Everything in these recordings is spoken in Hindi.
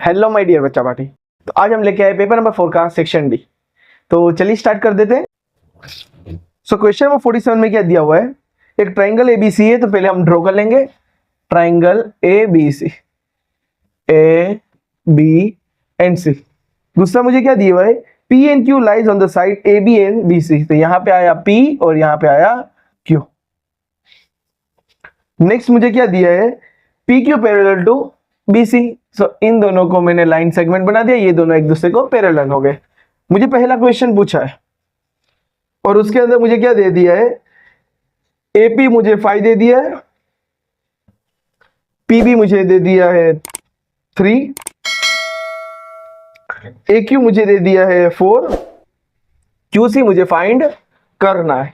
हेलो माय डियर बच्चा पार्टी। तो आज हम लेके आए पेपर नंबर 4 का सेक्शन डी। तो चलिए स्टार्ट कर देते हैं। सो क्वेश्चन नंबर 47 में क्या दिया हुआ है, एक ट्राइंगल एबीसी है। तो पहले हम ड्रॉ कर लेंगे triangle ABC, A B and C. दूसरा मुझे क्या दिया हुआ है, P and Q lies on the side A B and B C. तो यहाँ पे आया पी और यहाँ पे आया क्यू। नेक्स्ट मुझे क्या दिया है, P Q parallel to B C. So इन दोनों को मैंने लाइन सेगमेंट बना दिया, ये दोनों एक दूसरे को पैरेलल हो गए। मुझे पहला क्वेश्चन पूछा है और उसके अंदर मुझे क्या दे दिया है, एपी मुझे 5 दे दिया है, पीबी मुझे दे दिया है 3, एक्यू मुझे दे दिया है 4, क्यूसी मुझे फाइंड करना है।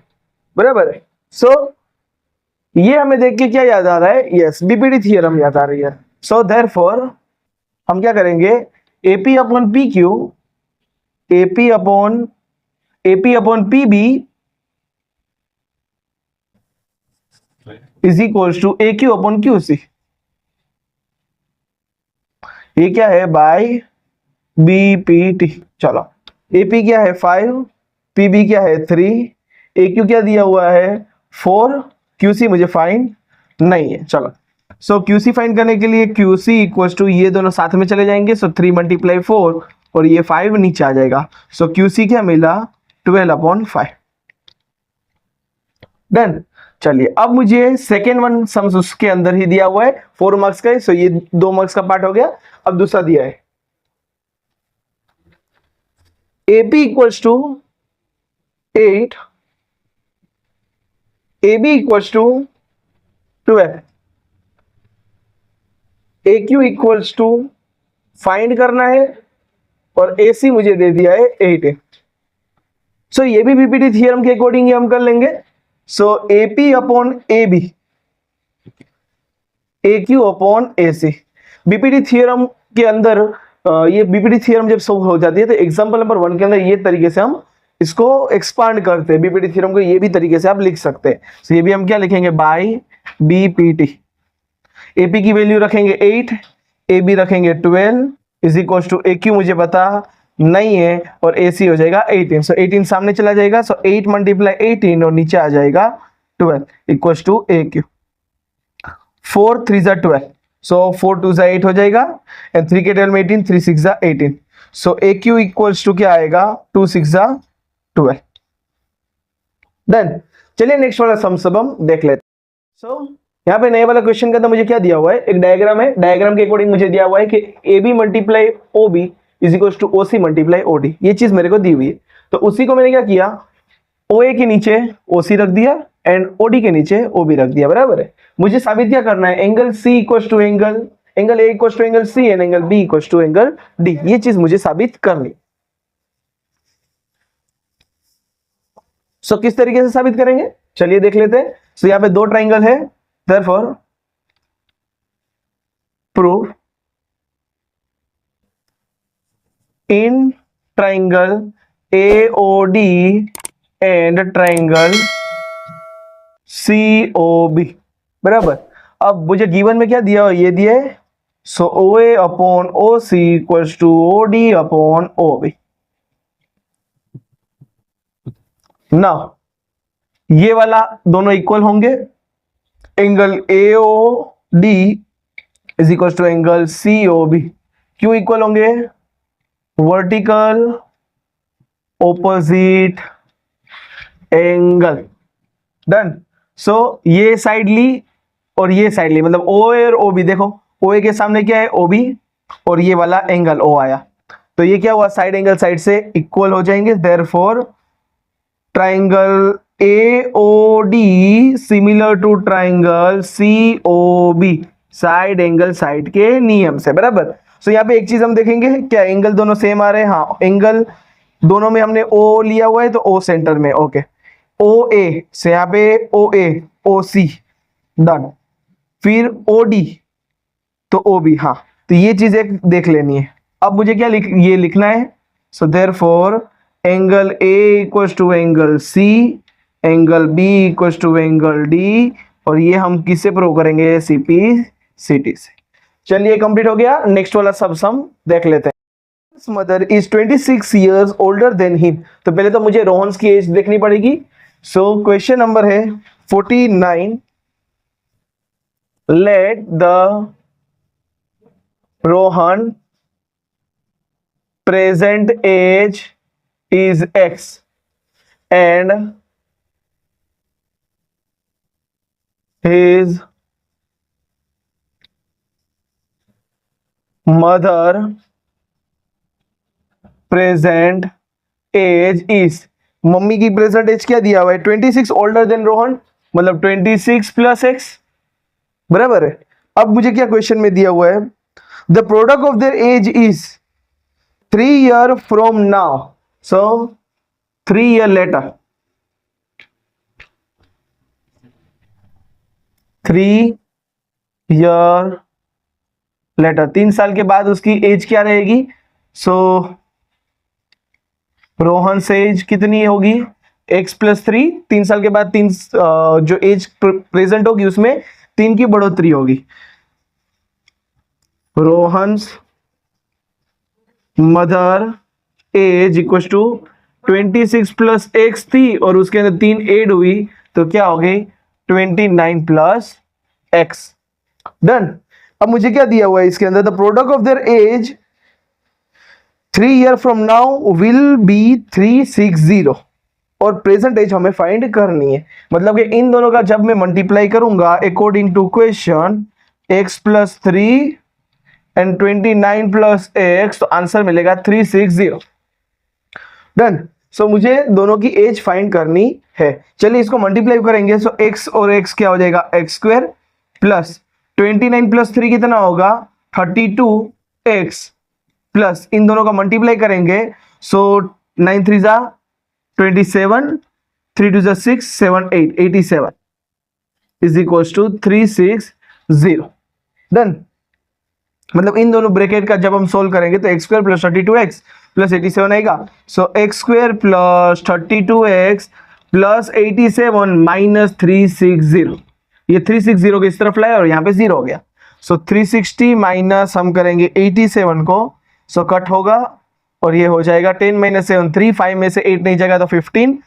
बराबर है। सो ये हमें देख के क्या याद आ रहा है, यस बीपीडी थ्योरम याद आ रही है। सो देयरफॉर हम क्या करेंगे, AP upon P Q, AP upon PB is equals to A Q upon Q C. ये क्या है, बाय बीपीटी। चलो एपी क्या है 5, पीबी क्या है 3, ए क्यू क्या दिया हुआ है 4, क्यूसी मुझे फाइंड नहीं है। चलो सो क्यूसी फाइंड करने के लिए क्यूसी इक्वल्स टू, ये दोनों साथ में चले जाएंगे। सो 3 × 4 और ये 5 नीचे आ जाएगा। सो क्यूसी क्या मिला 12/5। डन। चलिए अब मुझे सेकेंड वन सम्स उसके अंदर ही दिया हुआ है 4 मार्क्स का है। सो ये 2 मार्क्स का पार्ट हो गया। अब दूसरा दिया है AP equals to 8, AB equals to 12, AQ equals to find करना है और AC मुझे दे दिया है 8 है। सो ये भी बीपीटी थ्योरम के अकॉर्डिंग हम कर लेंगे। सो AP upon AB, AQ upon AC। BPT theorem के अंदर ये बीपीटी थ्योरम जब सॉल्व हो जाती है तो एग्जांपल नंबर 1 के अंदर ये तरीके से हम इसको एक्सपांड करते हैं। बीपीटी थ्योरम को ये भी तरीके से आप लिख सकते हैं। सो ये भी हम क्या लिखेंगे, बाय बीपीटी। एपी की वैल्यू रखेंगे 8, AB रखेंगे 12 इज इक्वल टू AQ मुझे पता नहीं है और AC हो जाएगा 18। सो 18 सामने चला जाएगा। सो 8 × 18 और नीचे आ जाएगा 12 इक्वल टू AQ। 4 3 × 12, सो 4 2 × 8 हो जाएगा एंड 3 के 12 में 18, 3 6 × 18। सो AQ इक्वल्स टू क्या आएगा 2 6 × 12। डन। चलिए नेक्स्ट वाला सम सब हम देख लेते हैं। सो यहाँ पे नए वाला क्वेश्चन के अंदर मुझे क्या दिया हुआ है, एक डायग्राम है। डायग्राम के अकॉर्डिंग मुझे दिया हुआ है कि AB × OB is equal to OC × OD। ये चीज मेरे को दी हुई है। तो उसी को मैंने क्या किया, OA के नीचे OC रख दिया एंड OD के नीचे OB रख दिया। बराबर है। मुझे साबित क्या करना है, angle C equal to angle A equal to angle C and angle B equal to angle D। ये चीज मुझे साबित करनी। सो किस तरीके से साबित करेंगे, चलिए देख लेते हैं। सो यहाँ पे 2 ट्राइंगल है, therefore prove in triangle AOD and triangle COB। बराबर। अब मुझे गिवन में क्या दिया हुआ, ये दिया है। So OA upon OC equals to OD upon OB। Now ये वाला दोनों इक्वल होंगे। Angle AOD is equal to angle COB क्यों इक्वल होंगे, vertical opposite angle. Done. So ये साइड ली और ये साइड ली, मतलब OA और OB। देखो OA के सामने क्या है OB और ये वाला एंगल O आया। तो ये क्या हुआ, साइड एंगल साइड से इक्वल हो जाएंगे। Therefore triangle AOD similar to triangle COB, side angle side के नियम से। बराबर। सो यहाँ पे एक चीज हम देखेंगे, क्या एंगल दोनों सेम आ रहे हैं, हाँ एंगल दोनों में हमने O लिया हुआ है तो O सेंटर में। ओके OA से यहाँ पे OA OC डन, फिर OD तो OB। हाँ तो ये चीज एक देख लेनी है। अब मुझे क्या ये लिखना है। So therefore angle A equals to angle C, angle B equals to angle D और ये हम किससे प्रूव करेंगे, CP CT से। चलिए कंप्लीट हो गया, नेक्स्ट वाला सब सम देख लेते हैं। Mother is 26 years older than him। तो पहले तो मुझे रोहन की एज देखनी पड़ेगी। सो क्वेश्चन नंबर है 49, let the Rohan present age is x and his mother present age is। Mummy की प्रेजेंट एज क्या दिया हुआ है? 26 ओल्डर देन रोहन, मतलब 26 प्लस एक्स, बराबर है। अब मुझे क्या क्वेश्चन में दिया हुआ है? The product of their age is 3 year from now, so 3 year later, 3 year later, 3 साल के बाद उसकी एज क्या रहेगी? सो रोहन से एज कितनी होगी? x प्लस 3, 3 साल के बाद 3 जो एज प्रेजेंट होगी उसमें 3 की बढ़ोतरी होगी। Rohan mother age equal to 26 plus x थी और उसके अंदर 3 ऐड हुई तो क्या हो गई? 29 प्लस एक्स। डन। अब मुझे क्या दिया हुआ है इसके अंदर? The product of their age 3 year from now will be 360 और प्रेजेंट एज हमें फाइंड करनी है। मतलब कि इन दोनों का जब मैं मल्टीप्लाई करूंगा according to question x plus 3 and 29 plus x, तो आंसर मिलेगा 360। डन। सो मुझे दोनों की एज फाइंड करनी है। चलिए इसको मल्टीप्लाई करेंगे। सो x और x क्या हो जाएगा? एक्स स्क्वायर प्लस 29 प्लस 3 कितना होगा? 32x प्लस इन दोनों का मल्टीप्लाई करेंगे। सो 9 3 जा 27, 3 2 जा 6, 7 8, 87 इज इक्वल टू 360। डन। मतलब इन दोनों ब्रैकेट का जब हम सोल्व करेंगे तो x square plus 32x plus 87 आएगा। So x square plus 32x plus 87 minus 360, ये 360 को इस तरफ लाया और यहाँ पे 0 हो गया। सो 360 माइनस हम करेंगे 87 को, सो कट होगा और ये हो जाएगा 10 माइनस 7 3, 5 में से 8 नहीं जाएगा तो 15,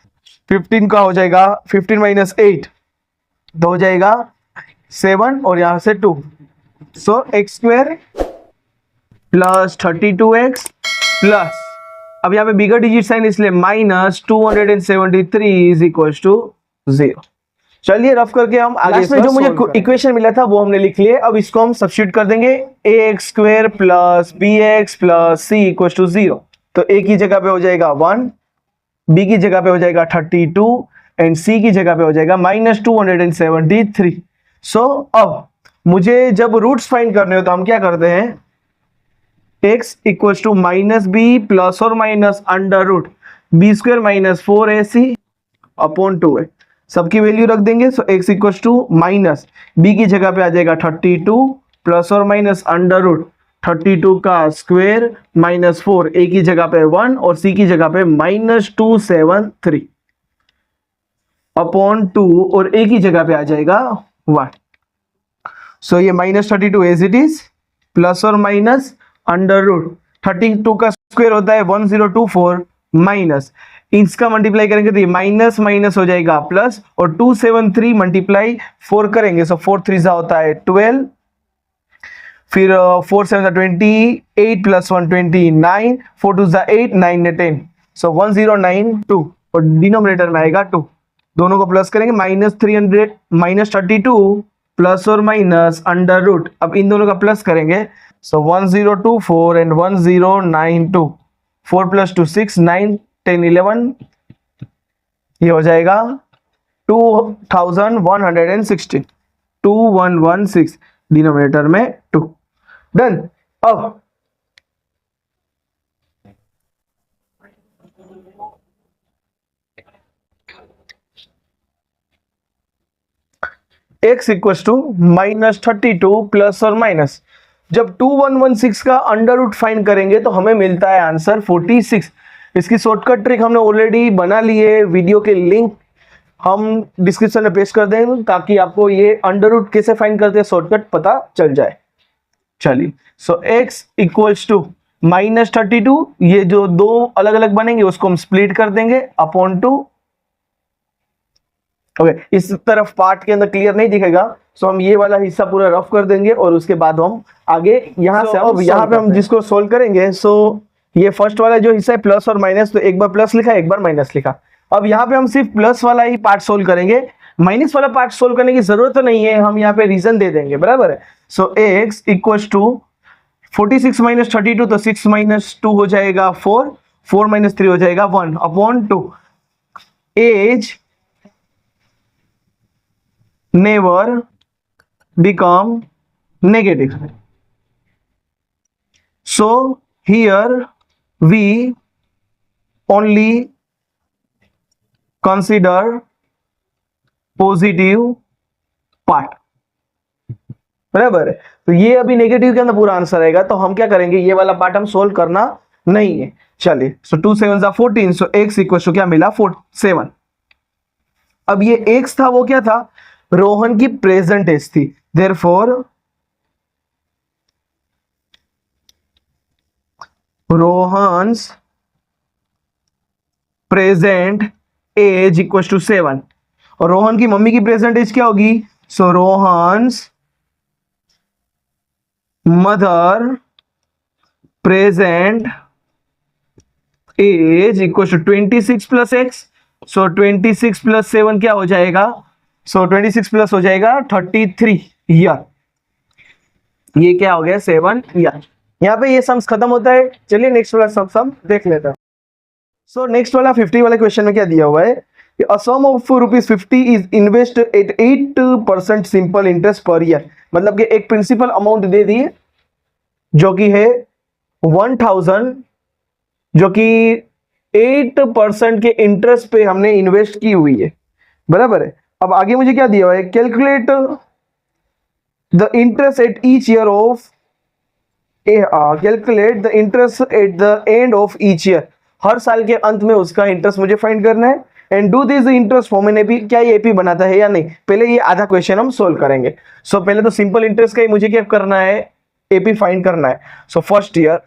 15 का हो जाएगा 15 माइनस 8 तो हो जाएगा 7 और यहाँ से 2। So x square plus 32x plus, अब यहाँ पे बिगर डिजिट साइन इसलिए माइनस 273 इज इक्वल टू 0। चलिए रफ करके हम आगे में जो मुझे इक्वेशन मिला था वो हमने लिख लिया। अब इसको हम सब्स्टिट्यूट कर देंगे। ax square plus bx plus c equal to 0। तो a की जगह पे हो जाएगा 1, b की जगह पे हो जाएगा 32 एंड c की जगह पे हो जाएगा माइनस 273। सो अब मुझे जब रूट्स फाइंड करने हो तो हम क्या करते हैं? x equal to minus b plus और minus under root b square minus 4ac upon 2 है, सबकी वैल्यू रख देंगे। So x equal to minus b की जगह पे आ जाएगा 32 प्लस और माइनस अंडर रूट 32 का स्क्वायर माइनस 4, a की जगह पे 1 और c की जगह पे माइनस 273 अपॉन 2 और a की जगह पे आ जाएगा 1। सो ये minus 32 as it is plus और माइनस अंडर रूट 32 का स्क्वायर होता है 1024 माइनस इसका मल्टीप्लाई करेंगे तो ये माइनस माइनस हो जाएगा प्लस और 273 मल्टीप्लाई 4 करेंगे। सो 4 3 जा होता है 12, फिर 4 7 जा 28 प्लस 1 29, 4 2 जा 8, 9 ने 10, सो 1092 और डिनोमिनेटर में आएगा 2। दोनों को प्लस करेंगे माइनस 300 माइनस 32 प्लस और माइनस अंडर रूट, अब इन दोनों का प्लस करेंगे। सो 1024 एंड 1092, 4 प्लस 2 6, 9 10 11, ये हो जाएगा 2116, 2116 डिनोमिनेटर में 2। डन। अब x equal to minus 32 plus और माइनस, जब 2116 का अंडर रूट फाइंड करेंगे तो हमें मिलता है आंसर 46। इसकी शॉर्टकट ट्रिक हमने ऑलरेडी बना ली है, वीडियो के लिंक हम डिस्क्रिप्शन में पेस्ट कर देंगे ताकि आपको ये अंडर रूट कैसे फाइंड करते हैं शॉर्टकट पता चल जाए। चलिए, सो x इक्वल्स टू -32, ये जो दो अलग अलग बनेंगे उसको हम स्प्लिट कर देंगे अपॉन 2। ओके, इस तरफ पार्ट के अंदर क्लियर नहीं दिखेगा, सो हम ये वाला हिस्सा पूरा रफ कर देंगे और उसके बाद हम आगे यहाँ से अब यहाँ पे हम जिसको सोल्व करेंगे, सो ये फर्स्ट वाला जो हिस्सा है प्लस और माइनस, तो एक बार प्लस लिखा एक बार माइनस लिखा। अब यहाँ पे हम सिर्फ प्लस वाला ही पार्ट सोल्व करेंगे, माइनस वाला पार्ट सोल्व करने की जरूरत तो नहीं है, हम यहाँ पे रीजन दे देंगे, बराबर है। सो x इक्वल्स टू 46 माइनस 32, तो 6 माइनस 2 हो जाएगा 4, 4 माइनस 3 हो जाएगा 1 upon 2। Age never become negative, so here we only consider positive part, बराबर है। तो ये अभी नेगेटिव के अंदर पूरा आंसर आएगा, तो हम क्या करेंगे, ये वाला पार्ट हम सोल्व करना नहीं है। चलिए, सो 2 7 14, सो x इक्वल टू क्या मिला 7। अब ये x था वो क्या था, रोहन की प्रेजेंट एज थी, therefore Rohan's present age equal to 7, और रोहन की मम्मी की प्रेजेंट एज क्या होगी, so Rohan's mother present age equal to 26 plus x, so 26 plus 7 क्या हो जाएगा, सो 26 प्लस हो जाएगा 33 ईयर, ये क्या हो गया 7 ईयर। यहाँ पे ये सम्स खत्म होता है। चलिए नेक्स्ट वाला सम देख लेते हैं। सो नेक्स्ट वाला 50 वाले क्वेश्चन में क्या दिया हुआ है, a sum of ₹50 is invest at 8% simple interest per year, मतलब कि एक प्रिंसिपल अमाउंट दे दी है जो कि है 1000, जो कि 8% के इंटरेस्ट पे हमने इन्वेस्ट की हुई है, बराबर है। अब आगे मुझे क्या दिया हुआ है, calculate the interest at each year of, calculate the interest at the end of each year, हर साल के अंत में उसका इंटरेस्ट मुझे फाइंड करना है। And do this interest form in AP, क्या ये एपी बनाता है या नहीं, पहले ये आधा क्वेश्चन हम सोल्व करेंगे। सो पहले तो सिंपल इंटरेस्ट का ही मुझे क्या करना है, एपी फाइंड करना है। So first year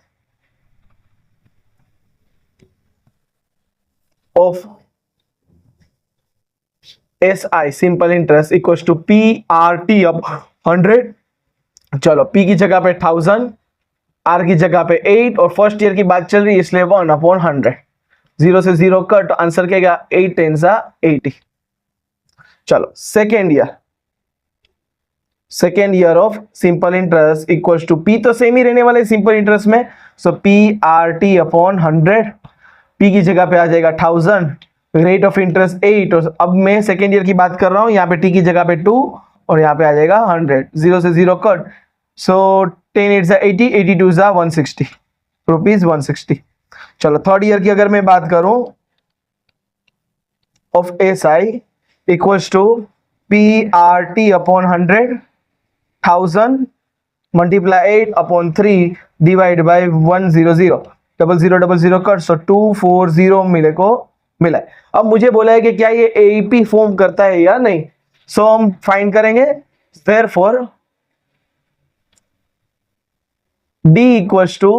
of SI simple interest equals to PRT अब 100, चलो P की जगह पे 1000, R की जगह पे 8, और फर्स्ट ईयर की बात चल रही है इसलिए 1/100, 0 से 0 कट, आंसर क्या गया 8 10 80। चलो second year of simple interest equals to P तो सेम ही रहने वाले सिंपल इंटरेस्ट में, सो PRT अपॉन 100, P की जगह पे आ जाएगा 1000, रेट ऑफ इंटरेस्ट 8, और अब मैं सेकेंड ईयर की बात कर रहा हूं, यहाँ पे T की जगह पे 2 और यहाँ पे आ जाएगा 100, 0 से 0 कट, सो 10 8 80, 82 160 रुपीज 160। चलो थर्ड ईयर की अगर मैं बात करूं of SI equals to PRT upon 100, 1000 multiply 8 upon 3 divide by 100, 0000 cut, so 240 मिले को मिला है। अब मुझे बोला है कि क्या ये एपी फॉर्म करता है या नहीं, सो हम फाइंड करेंगे। देयरफॉर D इक्वल्स टू,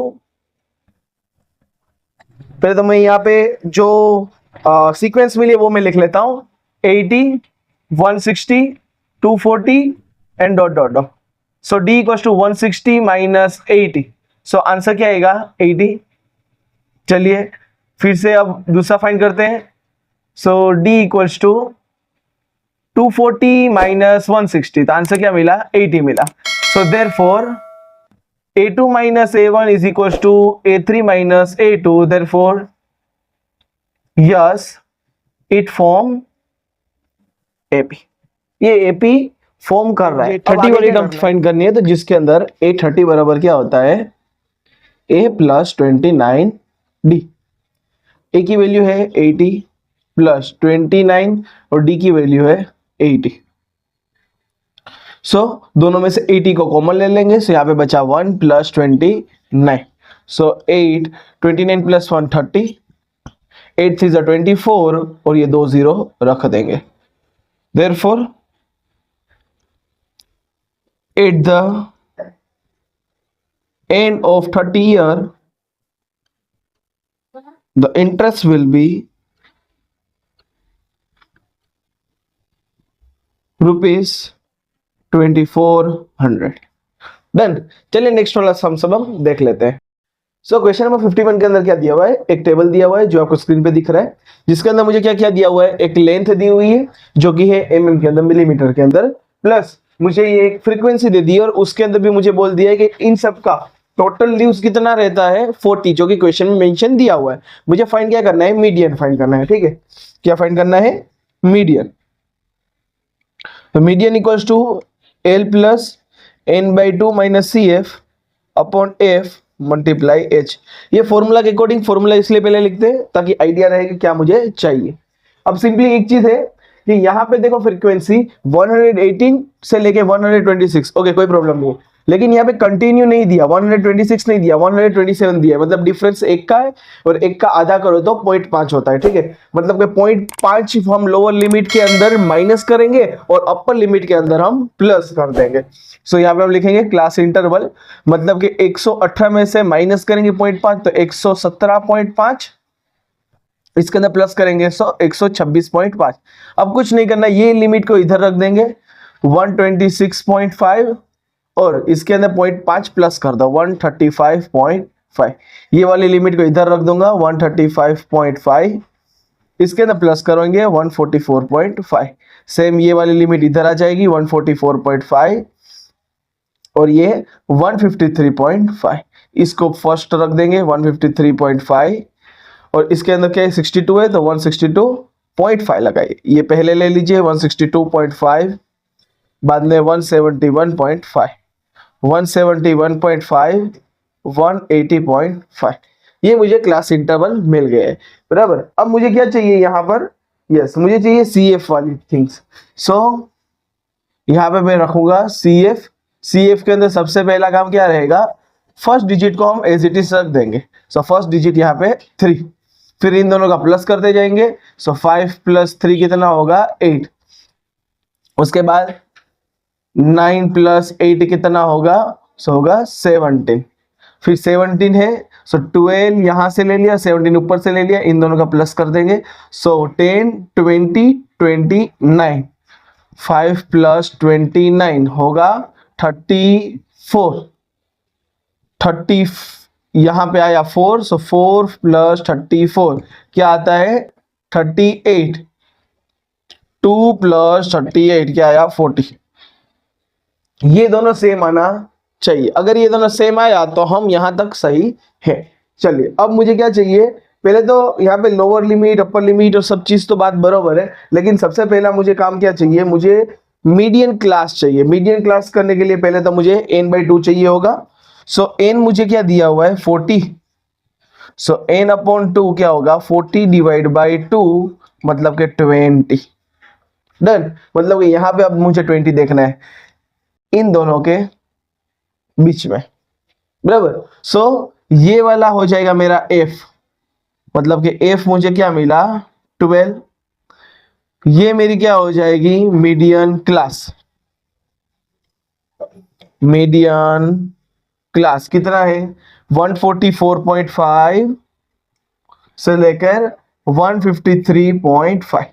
पहले तो मैं यहाँ पे जो सीक्वेंस मिली है वो मैं लिख लेता हूं, 80 160 240 and dot dot dot, so D equals to 160 minus 80, so answer क्या आएगा 80। चलिए फिर से अब दूसरा फाइंड करते हैं, सो D इक्वल्स टू 240 माइनस 160, तो आंसर क्या मिला 80 मिला। So therefore A2 minus A1 is equals to A3 minus A2, therefore yes it form AP, ये AP फॉर्म कर रहा है। 30 वाली टर्म फाइंड करनी है, तो जिसके अंदर A30 बराबर क्या होता है A प्लस 29D, A की वैल्यू है 80 प्लस 29 और D की वैल्यू है 80, सो दोनों में से 80 को कॉमन ले लेंगे, सो यहाँ पे बचा 1 प्लस 29, सो 8 29 प्लस 1 30, 8 3 24 और ये 2 0 रख देंगे। Therefore at the end of 30 year the interest will be rupees 2400। Done. चलिए नेक्स्ट वाला सम सब हम देख लेते हैं। सो क्वेश्चन नंबर 51 के अंदर क्या दिया हुआ है, एक टेबल दिया हुआ है जो आपको स्क्रीन पे दिख रहा है, जिसके अंदर मुझे क्या क्या दिया हुआ है, एक लेंथ दी हुई है जो कि है mm के अंदर, मिलीमीटर के अंदर, प्लस मुझे ये एक फ्रीक्वेंसी दे दी है और उसके अंदर भी मुझे बोल दिया है कि इन सब का टोटल ड्यूज कितना रहता है 40, जो कि क्वेश्चन में मेंशन दिया हुआ है। मुझे फाइंड क्या करना है, मीडियन फाइंड करना है। ठीक है, क्या फाइंड करना है, मीडियन। तो median equals to L plus N by 2 minus C F upon F multiply H. ये फॉर्मूला के अकॉर्डिंग, फॉर्मूला इसलिए पहले लिखते हैं ताकि आइडिया रहे कि क्या मुझे चाहिए। अब सिंपली एक चीज है कि यहाँ पे देखो फ्रीक्वेंसी 118 से लेके 126, ओके कोई प्रॉब्लम नहीं, लेकिन यहाँ पे कंटिन्यू नहीं दिया, 126 नहीं दिया, 127 दिया है, मतलब डिफरेंस एक का है और एक का आधा करो तो 0.5 होता है। ठीक है, मतलब कि 0.5 हम लोअर लिमिट के अंदर माइनस करेंगे और अपर लिमिट के अंदर हम प्लस कर देंगे। सो यहाँ पे हम लिखेंगे क्लास इंटरवल, मतलब कि 118 में से माइनस करेंगे 0.5 तो 117.5, इसके अंदर प्लस करेंगे 126.5। अब कुछ नहीं करना, ये लिमिट को इधर रख देंगे 126.5 और इसके अंदर 0.5 प्लस कर दो 135.5। ये वाली लिमिट को इधर रख दूंगा 135.5, इसके अंदर प्लस करेंगे 144.5। सेम ये वाली लिमिट इधर आ जाएगी 144.5 और ये 153.5, इसको फर्स्ट रख देंगे 153.5 और इसके अंदर क्या है 62 है तो 162.5 लगाइए। ये पहले ले लीजिए 162.5, बाद में 171.5, 171.5, 180.5। ये मुझे क्लास इंटरवल मिल गया है, बराबर। अब मुझे क्या चाहिए यहाँ पर, यस मुझे चाहिए CF वाली थिंग्स। सो यहाँ पे मैं रखूंगा CF। CF के अंदर सबसे पहला काम क्या रहेगा, फर्स्ट डिजिट को हम एज इट इज रख देंगे। सो फर्स्ट डिजिट यहाँ पे 3, फिर इन दोनों का प्लस करते जाएंगे। सो 5 + 3 कितना होगा 8, उसके बाद 9 + 8 कितना होगा, सो होगा 17, फिर 17 है सो 12 यहां से ले लिया, 17 ऊपर से ले लिया, इन दोनों का प्लस कर देंगे। सो 10 20 29, 5 + 29 होगा 34, 30 यहां पे आया 4, सो 4 + 34 क्या आता है 38, 2 + 38 क्या आया 40। ये दोनों सेम आना चाहिए, अगर ये दोनों सेम आया तो हम यहां तक सही है। चलिए अब मुझे क्या चाहिए, पहले तो यहाँ पे लोअर लिमिट अपर लिमिट और सब चीज तो बात बराबर है, लेकिन सबसे पहला मुझे काम क्या चाहिए, मुझे मीडियन क्लास चाहिए। मीडियन क्लास करने के लिए पहले तो मुझे n/2 चाहिए होगा। सो n मुझे क्या दिया हुआ है 40, सो n/2 क्या होगा 40 / 2 मतलब के 20। डन, मतलब यहाँ पे अब मुझे 20 देखना है इन दोनों के बीच में, बराबर। सो ये वाला हो जाएगा मेरा f, मतलब कि f मुझे क्या मिला 12, ये मेरी क्या हो जाएगी मीडियन क्लास। मीडियन क्लास कितना है 144.5 से लेकर 153.5,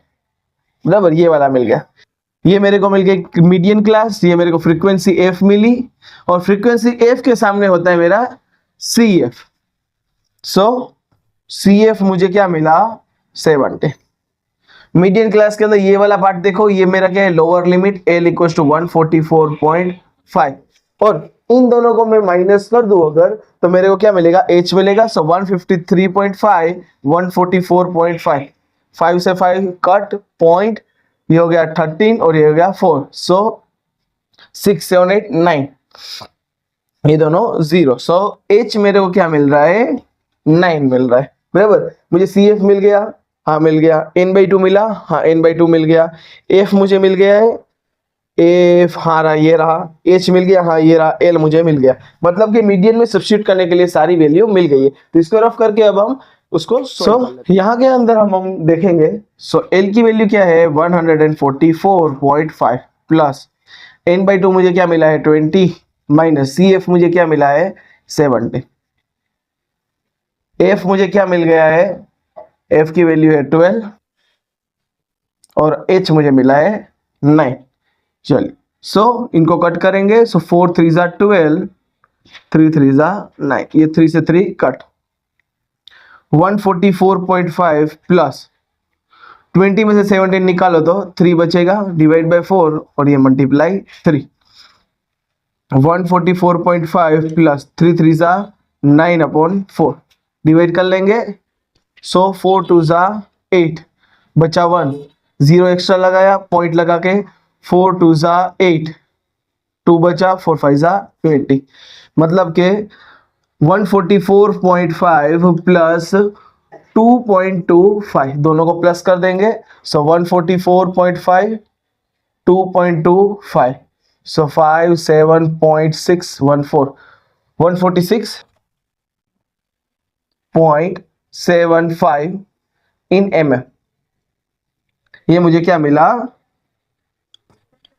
बराबर। ये वाला मिल गया, ये मेरे को मिल गया मीडियन क्लास, ये मेरे को फ्रीक्वेंसी f मिली और फ्रीक्वेंसी f के सामने होता है मेरा CF। सो CF मुझे क्या मिला 70। मीडियन क्लास के अंदर ये वाला पार्ट देखो, ये मेरा क्या है लोअर लिमिट L = 144.5 और इन दोनों को मैं माइनस कर दूं अगर तो मेरे को क्या मिलेगा H मिलेगा। सो 153.5 144.5, 5 से 5 कट पॉइंट, ये हो गया 13 और ये हो गया 4, सो 6 7 8 9, ये दोनों 0। सो H मेरे को क्या मिल रहा है 9 मिल रहा है, बराबर। मुझे CF मिल गया, हाँ मिल गया, n/2 मिला, हाँ n/2 मिल गया, f मुझे मिल गया है, f हाँ रहा ये रहा, h मिल गया, हाँ ये रहा, l मुझे मिल गया। मतलब कि मीडियन में सब्स्टिट्यूट करने के लिए सारी वैल्यू मिल गई है। तो इसको रफ करके अब हम उसको यहाँ के अंदर हम देखेंगे। सो l की वैल्यू क्या है 144.5 प्लस n/2 मुझे क्या मिला है 20 माइनस CF मुझे क्या मिला है 70। एफ मुझे क्या मिल गया है, एफ की वैल्यू है 12 और एच मुझे मिला है 9। चलिए सो इनको कट करेंगे, सो 4 3 जा 12, 3 3 जा 9, ये 3 से 3 कट। 144.5 प्लस 20 में से 17 निकालो तो 3 बचेगा, डिवाइड बाय 4 और ये मल्टीप्लाई 3। 144.5 प्लस 3 3 जा 9/4 डिवाइड कर लेंगे, सो 4 2 जा 8, बचा 1, 0 एक्स्ट्रा लगाया पॉइंट लगा के, 4 2 जा 8, 2 बचा, 4 5 जा 20, मतलब के 144.5 प्लस 2.25 दोनों को प्लस कर देंगे, सो 144.5 2.25, सो 57.614 146.75 इन mm। ये मुझे क्या मिला,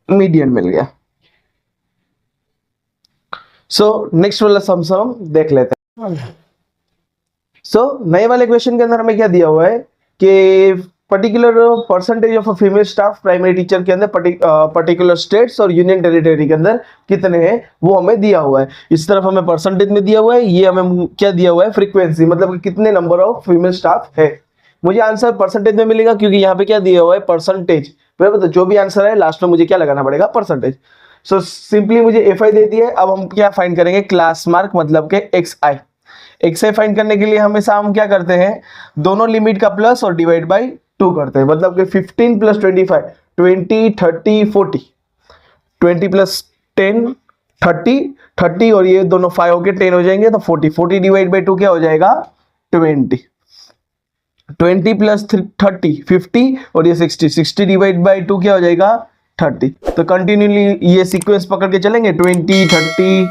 मीडियन मिल गया। सो नेक्स्ट वाला सम देख लेते हैं। सो नए वाले क्वेश्चन के अंदर हमें क्या दिया हुआ है कि particular percentage of female staff primary teacher के अंदर पर्टिकुलर स्टेट्स और यूनियन टेरिटरी के अंदर कितने हैं वो हमें दिया हुआ है। इस तरफ हमें परसेंटेज में दिया हुआ है, ये हमें क्या दिया हुआ है, फ्रीक्वेंसी, मतलब कि कितने नंबर ऑफ फीमेल स्टाफ है। मुझे आंसर परसेंटेज में मिलेगा क्योंकि यहाँ पे क्या दिया हुआ है, परसेंटेज, बराबर। तो जो भी आंसर है लास्ट में मुझे क्या लगाना पड़ेगा, परसेंटेज। सो सिंपली मुझे FI दे दिया है, अब हम क्या फाइंड करेंगे, क्लास मार्क, मतलब के XI। XI फाइंड करने के लिए हमेशा हम क्या करते हैं, दोनों लिमिट का प्लस और डिवाइड बाई 2 करते हैं, मतलब कि 15 प्लस 25 20 30 40, 20 प्लस 10 30 30 और ये दोनों 5 होके 10 हो जाएंगे, तो 40 40 डिवाइड बाई 2 क्या हो जाएगा, 20 20 प्लस 30 50 और ये 60 60 डिवाइड बाई 2 क्या हो जाएगा, 30। तो कंटिन्यूली ये सीक्वेंस पकड़ के चलेंगे, 20 30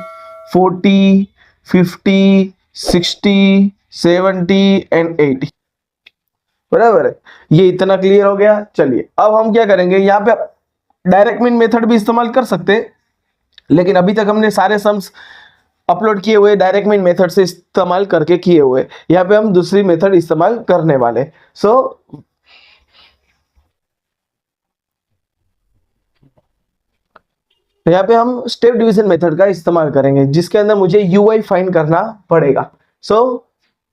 40 50 60 70 एंड 80, बराबर है। ये इतना क्लियर हो गया। चलिए अब हम क्या करेंगे, यहाँ पे डायरेक्ट मीन मेथड भी इस्तेमाल कर सकते हैं, लेकिन अभी तक हमने सारे सम्स अपलोड किए हुए डायरेक्ट मीन मेथड से इस्तेमाल करके किए हुए, यहाँ पे हम दूसरी मेथड इस्तेमाल करने वाले। सो यहाँ पे हम स्टेप डिवीजन मेथड का इस्तेमाल करेंगे, जिसके अंदर मुझे UI फाइंड करना पड़ेगा। सो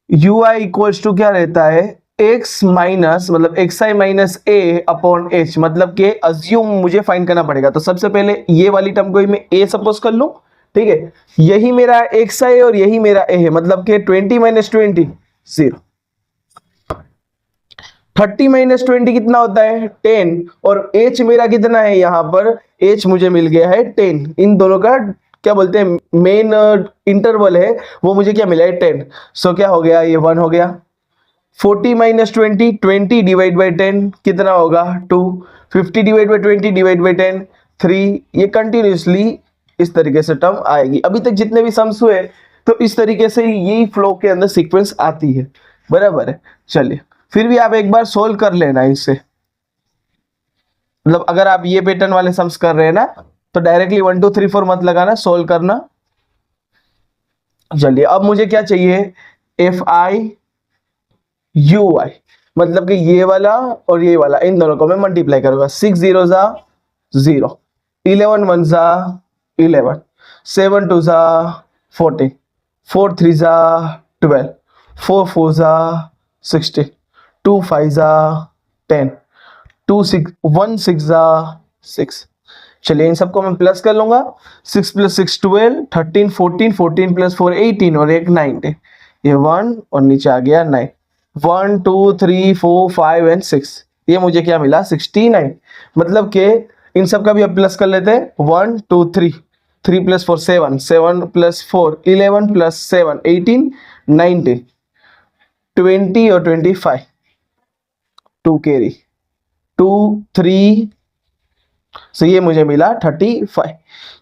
UI इक्वल्स टू क्या रहता है, x माइनस, मतलब xi minus a upon h, मतलब के अज्यूम मुझे फाइंड करना पड़ेगा। तो सबसे पहले ये वाली टर्म को ही मैं a सपोज कर लूं, ठीक है। यही मेरा xi और यही मेरा a है, मतलब के 20 माइनस 20 0, 30 माइनस 20 कितना होता है, 10, और h मेरा कितना है, यहाँ पर h मुझे मिल गया है 10। इन दोनों का क्या बोलते हैं, मेन इंटरवल है, वो मुझे क्या मिला है, 10। सो क्या हो गया, ये 1 हो गया। 40 माइनस 20 20 डिवाइड बाई 10 कितना होगा, 2। 50 डिवाइड बाई 20 डिवाइड बाई 10 3। ये कंटिन्यूसली इस तरीके से टर्म आएगी। अभी तक जितने भी सम्स हुए तो इस तरीके से यही फ्लो के अंदर सीक्वेंस आती है, बराबर है। चलिए फिर भी आप एक बार सोल्व कर लेना इससे, मतलब अगर आप ये पैटर्न वाले सम्स कर रहे हैं ना, तो डायरेक्टली 1 2 3 4 मत लगाना, सोल्व करना। चलिए अब मुझे क्या चाहिए, FI UI, मतलब कि ये वाला और ये वाला, इन दोनों को मैं मल्टीप्लाई करूंगा। 6 0 जा 0, 11 1 जा 11, 7 2 जा 14, 4 3 जा 12, 4 4 जा 16, 2 5 जा 10, 2 6 1 6 जा 6। चलिए इन सबको मैं प्लस कर लूंगा। 6 प्लस 6 12, 13 14, 14 प्लस 4 18 और एक 9, ये 1 और नीचे आ गया 9। 1 2 3 4 5 एंड 6, ये मुझे क्या मिला, 69। मतलब के इन सब का भी अब प्लस कर लेते हैं। 1 2 3, 3 प्लस 4 7, 7 प्लस 4 11 प्लस 7 18 19 20 और 25, 2 कैरी 2 3, सो ये मुझे मिला 35।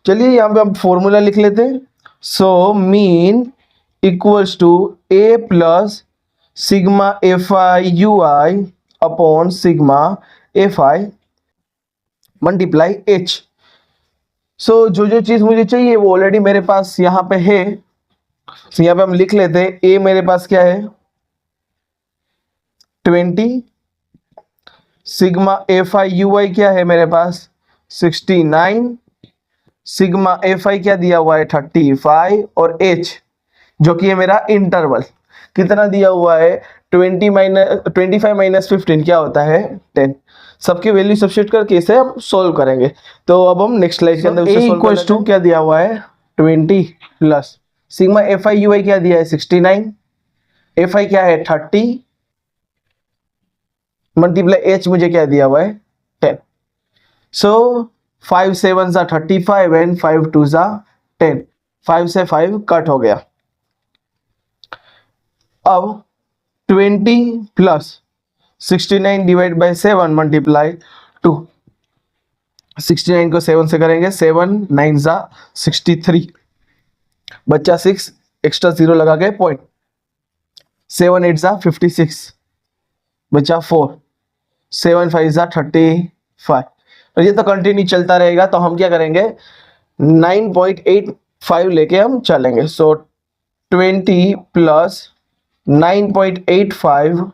चलिए यहाँ पे हम फॉर्मूला लिख लेते हैं। So mean equals to a plus sigma FI UI upon sigma FI multiply H। So जो जो चीज मुझे चाहिए वो ऑलरेडी मेरे पास यहाँ पे है, तो यहाँ पे हम लिख लेते हैं ए मेरे पास क्या है 20, sigma f i u i क्या है मेरे पास 69, सिग्मा एफ आई क्या दिया हुआ है 35 और एच जो कि है मेरा इंटरवल कितना दिया हुआ है 25 - 15 क्या होता है 10। सबकी वैल्यू सब्स्टिट्यूट करके इसे हम सोल्व करेंगे। तो अब हम नेक्स्ट स्लाइड के अंदर ए इक्वल्स टू क्या दिया हुआ है 20 plus sigma f i u i क्या दिया है 69, एफ आई क्या है 30 मल्टीप्लाई एच मुझे क्या दिया हुआ है 10। सो 5 7 सा 35 एंड 5 2 सा 10, 5 से 5 कट हो गया। अब 20 प्लस 69 डिवाइड बाई 7 मल्टीप्लाई 2, 69 को 7 से करेंगे 7 9 सा 63 बच्चा 6 एक्स्ट्रा 0 लगा के पॉइंट 7 8 सा 56 बच्चा 4 7 5 सा 35। तो ये तो कंटिन्यू चलता रहेगा। तो हम क्या करेंगे 9.85 लेके हम चलेंगे। सो 20 प्लस 9.85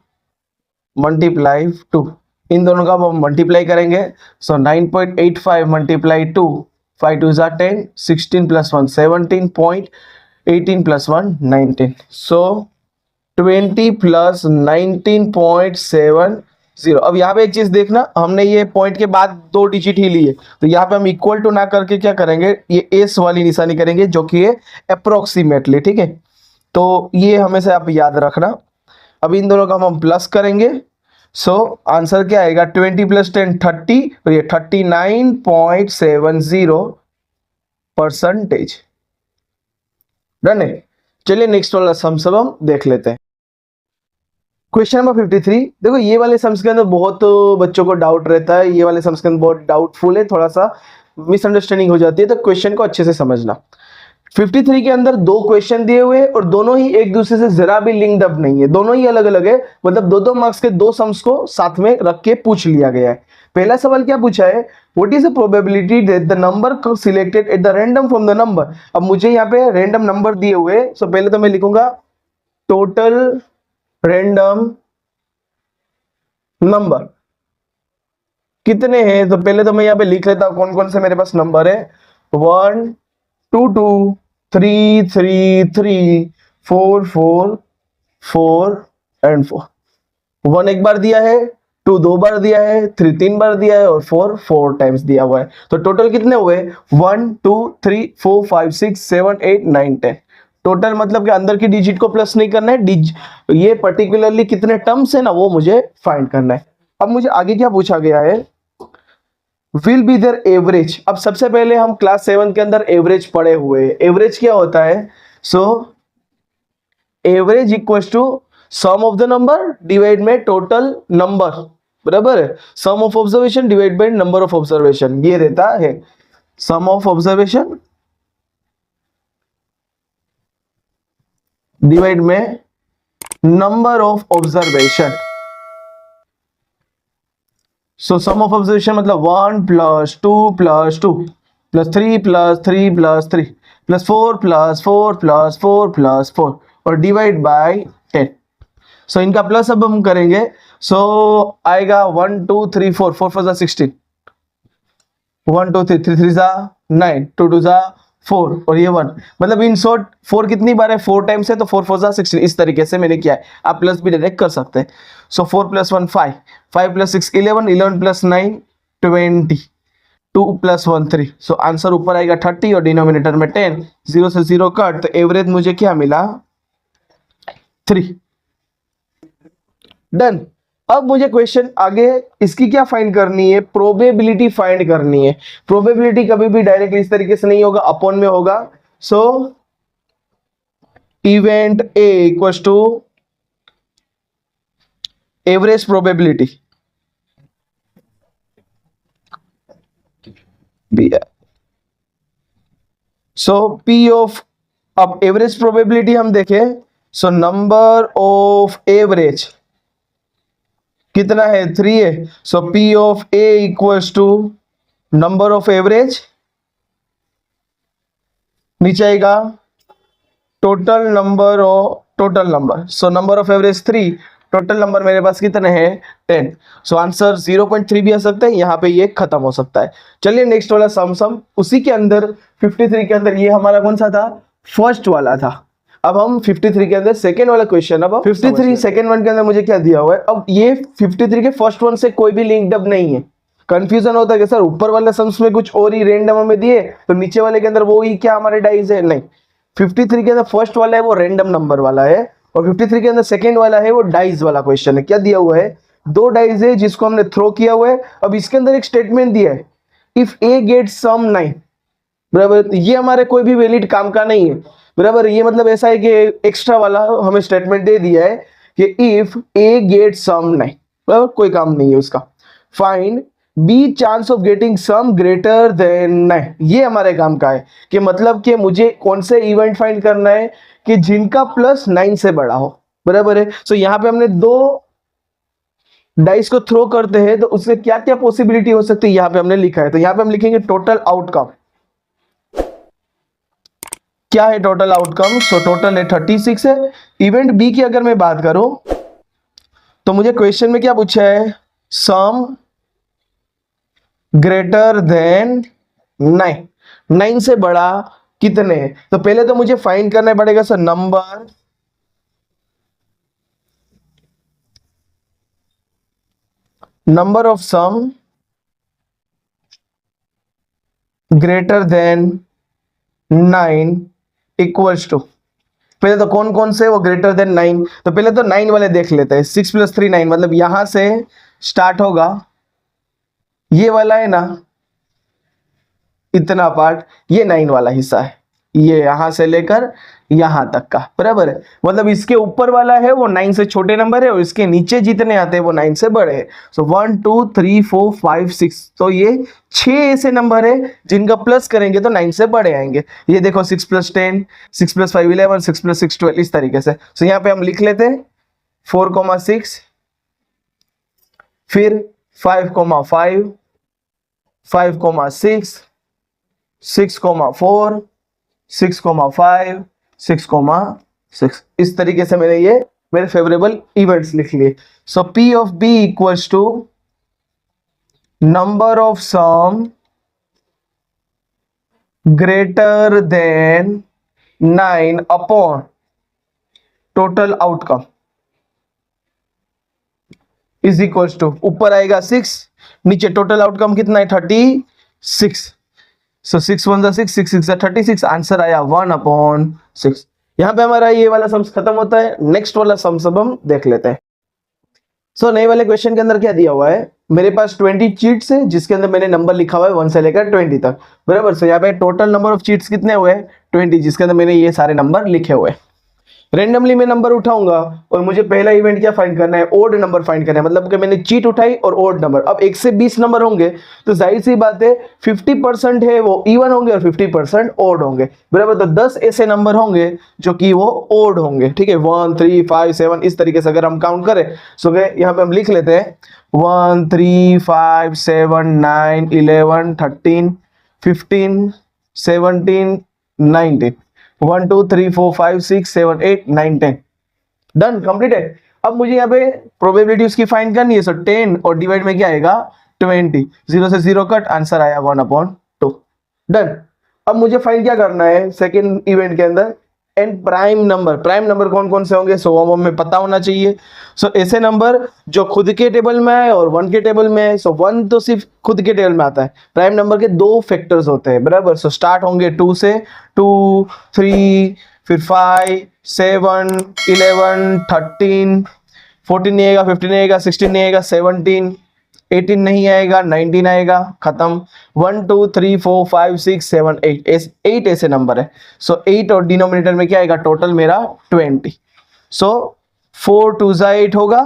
मल्टीप्लाई 2, इन दोनों का हम मल्टीप्लाई करेंगे। सो 9.85 मल्टीप्लाई 2, 5 2 ज़ा 10, 16 प्लस 1 17.18 प्लस 1 19। सो 20 प्लस 19.70। अब यहाँ पे एक चीज देखना, हमने ये पॉइंट के बाद 2 डिजिट ही लिए, तो यहाँ पे हम इक्वल टू ना करके क्या करेंगे ये एस वाली निशानी करेंगे जो कि है अप्रोक्सीमेटली। ठीक है, तो ये हमेशा आप याद रखना। अब इन दोनों का हम प्लस करेंगे। सो आंसर क्या आएगा 20 प्लस 10 30 और ये 39.70%। डन है। चलिए नेक्स्ट वाला सम सब हम देख लेते हैं। Question number 53। देखो ये वाले सम्स के अंदर बहुत बच्चों को डाउट रहता है, ये वाले सम्स के अंदर बहुत डाउटफुल है, थोड़ा सा मिसअंडरस्टैंडिंग हो जाती है, तो क्वेश्चन को अच्छे से समझना। 53 के अंदर 2 क्वेश्चन दिए हुए और दोनों ही एक दूसरे से जरा भी लिंक्ड अप नहीं है, दोनों ही अलग अलग है, मतलब 2-2 मार्क्स के 2 सम्स को साथ में रख के पूछ लिया गया है। पहला सवाल क्या पूछा है, what is the probability that the number selected at the random from the number. अब मुझे यहाँ पे रैंडम नंबर दिए हुए, सो पहले तो मैं लिखूंगा टोटल रैंडम नंबर कितने हैं। तो पहले तो मैं यहाँ पे लिख लेता हूं कौन कौन से मेरे पास नंबर है 1 2 2 3 3 3 4 4 4 एंड 4। 1 एक बार दिया है, 2 2 बार दिया है, 3 3 बार दिया है और 4 4 टाइम्स दिया हुआ है। तो टोटल कितने हुए 1 2 3 4 5 6 7 8 9 10। टोटल मतलब कि अंदर की डिजिट को प्लस नहीं करना है, ये पर्टिकुलरली कितने टर्म्स है ना वो मुझे फाइंड करना है। अब मुझे आगे क्या पूछा गया है, विल बी देयर एवरेज। अब सबसे पहले हम क्लास 7 के अंदर एवरेज पढ़े हुए हैं। एवरेज क्या होता है, so average equals to sum of the number divide में टोटल नंबर, बराबर है। Sum of observation divide by number of observation, ये रहता है सम ऑफ ऑब्जर्वेशन डिवाइड में number of observation. So sum of observation मतलब 1 plus 2 plus 2 plus 3 plus 3 plus 3 plus 4 plus 4 plus 4 plus 4 और डिवाइड बाय 10। सो इनका प्लस अब हम करेंगे, सो आएगा 1 2 3 4 4 4 16 1 2 3 3 3 जा 9 2 2 जा 4 और ये 1, मतलब इन शॉर्ट 4 कितनी बार है 4 टाइम्स है, तो 4 4 जा 16। इस तरीके से मैंने किया है, आप प्लस भी डायरेक्ट कर सकते हैं। सो 4 plus 1 5 5 plus 6 11 11 plus 9 20 2 plus 1 3। So answer ऊपर आएगा 30 और डिनोमिनेटर में 10, 0 से 0 कट, तो एवरेज मुझे क्या मिला 3। डन। अब मुझे क्वेश्चन आगे इसकी क्या फाइंड करनी है, प्रोबेबिलिटी फाइंड करनी है। प्रोबेबिलिटी कभी भी डायरेक्ट इस तरीके से नहीं होगा, अपॉन में होगा। So event A equals to average probability B. So P of, अब एवरेज प्रोबेबिलिटी हम देखें, सो नंबर ऑफ एवरेज कितना है 3 है। So P of a equals to number of average, नीचे आएगा total number, so number of average 3, total number मेरे पास कितने हैं 10। सो आंसर 0.3 भी आ सकता है, यहाँ पे ये खत्म हो सकता है। चलिए नेक्स्ट वाला सम उसी के अंदर 53 के अंदर, ये हमारा कौन सा था, फर्स्ट वाला था। अब हम 53 के अंदर सेकेंड वाला क्वेश्चन, अब 53 सेकेंड वन के अंदर मुझे क्या दिया हुआ है, अब ये 53 के फर्स्ट वन से कोई भी लिंक्ड अप नहीं है। कंफ्यूजन होता है कि सर ऊपर वाले सम्स में कुछ और ही रेंडम हमें दिए, तो नीचे वाले के अंदर वो ही क्या हमारे डाइज है, नहीं। 53 के अंदर फर्स्ट वाला है वो रेंडम नंबर वाला है, और 53 के अंदर सेकेंड वाला है वो डाइज वाला क्वेश्चन है। क्या दिया हुआ है, 2 डाइज है जिसको हमने थ्रो किया हुआ है। अब इसके अंदर एक स्टेटमेंट दिया है, इफ ए गेट सम 9, बराबर। ये हमारे कोई भी वैलिड काम का नहीं है, बराबर। ये मतलब ऐसा है कि एक्स्ट्रा वाला हमें स्टेटमेंट दे दिया है कि इफ ए गेट सम 9, बराबर, कोई काम नहीं है उसका। Find B chance of getting sum greater than 9, ये हमारे काम का है कि मतलब कि मुझे कौन से इवेंट फाइंड करना है कि जिनका प्लस 9 से बड़ा हो, बराबर है। सो यहाँ पे हमने 2 डाइस को थ्रो करते हैं, तो उससे क्या क्या पॉसिबिलिटी हो सकती है यहाँ पे हमने लिखा है। तो यहाँ पे हम लिखेंगे टोटल आउटकम, क्या है टोटल आउटकम, सो टोटल है 36 है। इवेंट बी की अगर मैं बात करूं तो मुझे क्वेश्चन में क्या पूछा है, सम ग्रेटर देन 9, 9 से बड़ा कितने हैं। तो पहले तो मुझे फाइंड करना पड़ेगा sir number of sum greater than 9 equals to, पहले तो कौन कौन से वो ग्रेटर देन 9, तो पहले तो 9 वाले देख लेते हैं। 6 + 3 9, मतलब यहां से स्टार्ट होगा, ये वाला है ना, इतना पार्ट, ये 9 वाला हिस्सा है, ये यहां से लेकर यहां तक का, बराबर है। मतलब इसके ऊपर वाला है वो 9 से छोटे नंबर है, और इसके नीचे जितने आते हैं वो 9 से बड़े हैं। सो 1 2 3 4 5 6, तो ये 6 ऐसे नंबर है जिनका प्लस करेंगे तो 9 से बड़े आएंगे। ये देखो 6 + 10, 6 + 5 11, 6 + 6 12, इस तरीके से। सो यहाँ पे हम लिख लेते हैं 4,6, फिर 5,5, 5,6, 6,4, 6,5, 6,6, इस तरीके से मैंने ये मेरे फेवरेबल इवेंट्स लिख लिए। So P of B equals to number of sum greater than 9 upon total outcome is equals to, ऊपर आएगा 6, नीचे टोटल आउटकम कितना है 36। सो 6 1 6, 6 6 36, आंसर आया 1/6। यहाँ पे हमारा ये वाला सम्स खत्म होता है। नेक्स्ट वाला सम्स अब हम देख लेते हैं। सो नए वाले क्वेश्चन के अंदर क्या दिया हुआ है, मेरे पास 20 चीट्स है जिसके अंदर मैंने नंबर लिखा हुआ है 1 से लेकर 20 तक, बराबर। सो यहाँ पे टोटल नंबर ऑफ चीट्स कितने हुए हैं 20, जिसके अंदर मैंने ये सारे नंबर लिखे हुए हैं। रेंडमली मैं नंबर उठाऊंगा और मुझे पहला इवेंट क्या फाइंड करना है, ओड नंबर फाइंड करना है। मतलब कि मैंने चीट उठाई और ओड नंबर, अब 1 से 20 नंबर होंगे तो जाहिर सी बात है 50% है वो इवन होंगे और 50% ओड होंगे, बराबर। तो 10 ऐसे नंबर होंगे जो कि वो ओड होंगे, ठीक है। 1 3 5 7 इस तरीके से अगर हम काउंट करें, सो यहाँ पे हम लिख लेते हैं 1 3 5 7 9 11 13 15 17 19, 1 2 3 4 5 6 7 8 9 10, डन, कंप्लीट है। अब मुझे यहाँ पे प्रोबेबिलिटी उसकी फाइंड करनी है। सो 10 और डिवाइड में क्या आएगा 20, 0 से 0 कट, आंसर आया 1/2, डन। अब मुझे फाइंड क्या करना है सेकेंड इवेंट के अंदर, एंड प्राइम नंबर कौन कौन से होंगे, सो वो हमें पता होना चाहिए। सो ऐसे नंबर जो खुद के टेबल में है और 1 के टेबल में है। सो 1 तो सिर्फ खुद के टेबल में आता है, प्राइम नंबर के 2 फैक्टर्स होते हैं, बराबर। सो स्टार्ट होंगे 2 से, 2 3 फिर 5 7 11 13 14 नहीं आएगा, 15 नहीं आएगा, 16 नहीं आएगा, 17 18 नहीं आएगा, 19 आएगा, खत्म। 1 2 3 4 5 6 7 8 ऐसे नंबर है। सो 8 और डिनोमिनेटर में क्या आएगा टोटल मेरा 20। सो 4 2 जा 8 होगा,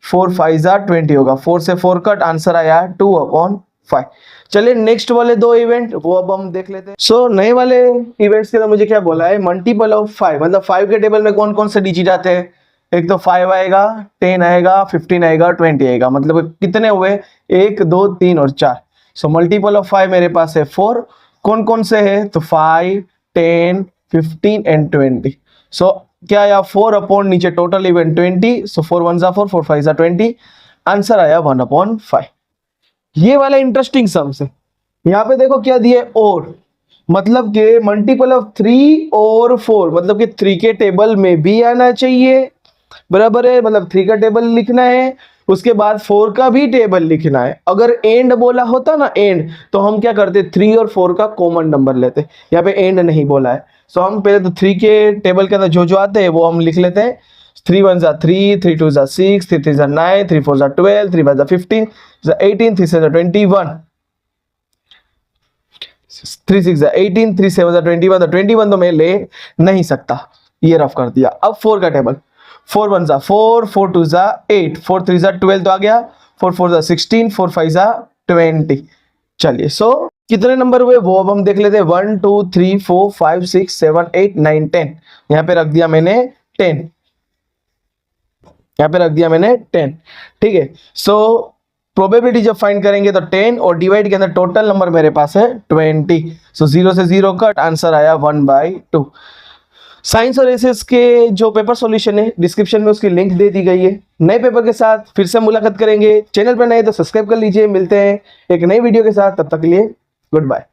4 5 जा 20 होगा, 4 से 4 कट, आंसर आया 2/5। चलिए नेक्स्ट वाले 2 इवेंट वो अब हम देख लेते हैं। सो नए वाले इवेंट्स के अंदर मुझे क्या बोला है, मल्टीपल ऑफ 5, मतलब 5 के टेबल में कौन कौन से डिजिट आते हैं, एक तो 5 आएगा, 10 आएगा, 15 आएगा, 20 आएगा, मतलब कितने हुए 1 2 3 और 4। सो मल्टीपल ऑफ 5 मेरे पास है 4, कौन कौन से है तो 5 10 15 एंड 20। सो क्या आया 4 अपॉन नीचे टोटल इवेंट 20, सो 4 1 4 4 5 20, आंसर आया 1/5। ये वाला इंटरेस्टिंग सम्स है। यहाँ पे देखो क्या दिए और, मतलब के मल्टीपल ऑफ 3 और 4, मतलब कि 3 के टेबल में भी आना चाहिए, बराबर है, मतलब 3 का टेबल लिखना है, उसके बाद 4 का भी टेबल लिखना है। अगर एंड बोला होता ना एंड, तो हम क्या करते 3 और 4 का कॉमन नंबर लेते, यहाँ पे एंड नहीं बोला है। सो हम पहले तो 3 के टेबल के अंदर जो जो आते हैं वो हम लिख लेते हैं। 3 1 3, 3 2 6, 3 3 9, 3 4 12, 3 5 15, 18, 3 7 21, 3 6 18, 3 7 21, तो 21 तो मैं ले नहीं सकता, ये रफ कर दिया। अब 4 का टेबल, 4 1 4, 4 2 8, 4 3 12 तो आ गया, 4 4 16, 4 5 20। चलिए सो कितने नंबर हुए वो अब हम देख लेते हैं। 1 2 3 4 5 6 7 8 9 10, यहाँ पे रख दिया मैंने 10, यहाँ पे रख दिया मैंने 10, ठीक है। सो प्रोबेबिलिटी जब फाइंड करेंगे तो 10 और डिवाइड के अंदर टोटल नंबर मेरे पास है 20, सो 0 से 0 कट, आंसर आया 1/2। साइंस और एसएस के जो पेपर सॉल्यूशन है डिस्क्रिप्शन में उसकी लिंक दे दी गई है। नए पेपर के साथ फिर से मुलाकात करेंगे। चैनल पर नए तो सब्सक्राइब कर लीजिए। मिलते हैं एक नई वीडियो के साथ, तब तक के लिए गुड बाय।